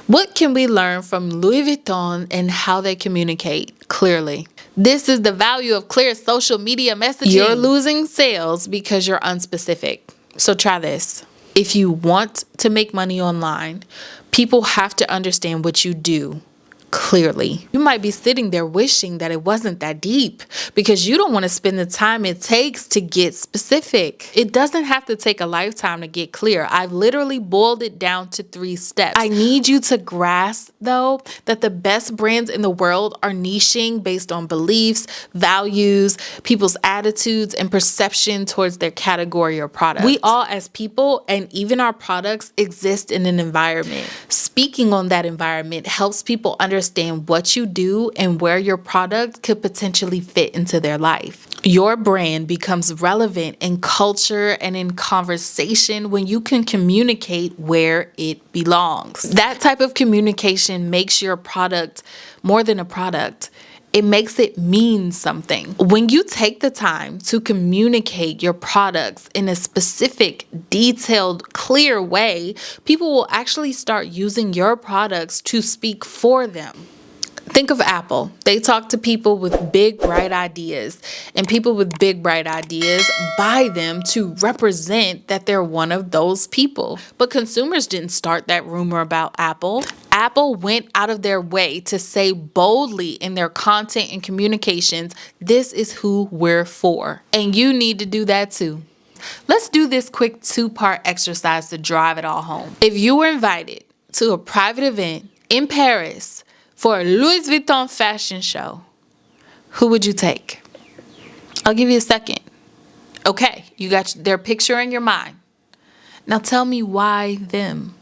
What can we learn from Louis Vuitton and how they communicate clearly? This is the value of clear social media messaging. You're losing sales because you're unspecific. So try this. If you want to make money online, people have to understand what you do clearly. You might be sitting there wishing that it wasn't that deep because you don't want to spend the time it takes to get specific. It doesn't have to take a lifetime to get clear. I've literally boiled it down to 3 steps. I need you to grasp, though, that the best brands in the world are niching based on beliefs, values, people's attitudes, and perception towards their category or product. We all, as people, and even our products, exist in an environment. Speaking on that environment helps people understand what you do and where your product could potentially fit into their life. Your brand becomes relevant in culture and in conversation when you can communicate where it belongs. That type of communication makes your product more than a product. It makes it mean something. When you take the time to communicate your products in a specific, detailed, clear way, people will actually start using your products to speak for them. Think of Apple. They talk to people with big, bright ideas, and people with big, bright ideas buy them to represent that they're one of those people. But consumers didn't start that rumor about Apple. Apple went out of their way to say boldly in their content and communications, this is who we're for. And you need to do that too. Let's do this quick 2-part exercise to drive it all home. If you were invited to a private event in Paris for a Louis Vuitton fashion show, who would you take? I'll give you a second. Okay, you got their picture in your mind. Now tell me why them.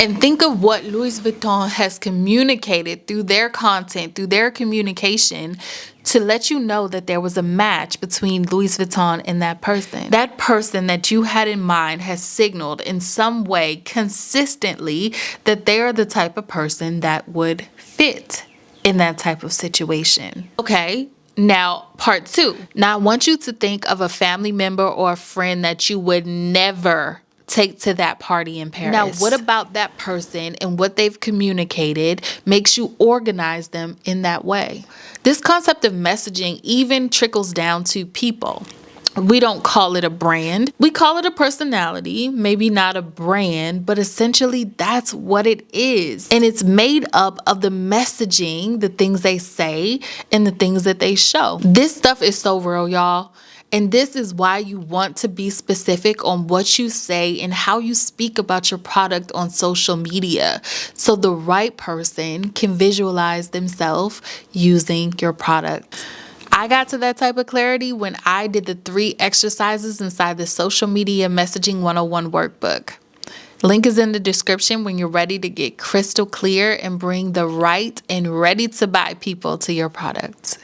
And think of what Louis Vuitton has communicated through their content, through their communication, to let you know that there was a match between Louis Vuitton and that person. That person that you had in mind has signaled in some way consistently that they are the type of person that would fit in that type of situation. Okay. Now, part 2. Now, I want you to think of a family member or a friend that you would never take to that party in Paris. Now, what about that person and what they've communicated makes you organize them in that way? This concept of messaging even trickles down to people. We don't call it a brand. We call it a personality, maybe not a brand, but essentially that's what it is. And it's made up of the messaging, the things they say, and the things that they show. This stuff is so real, y'all. And this is why you want to be specific on what you say and how you speak about your product on social media, so the right person can visualize themselves using your product. I got to that type of clarity when I did the 3 exercises inside the Social Media Messaging 101 workbook. Link is in the description when you're ready to get crystal clear and bring the right and ready to buy people to your products.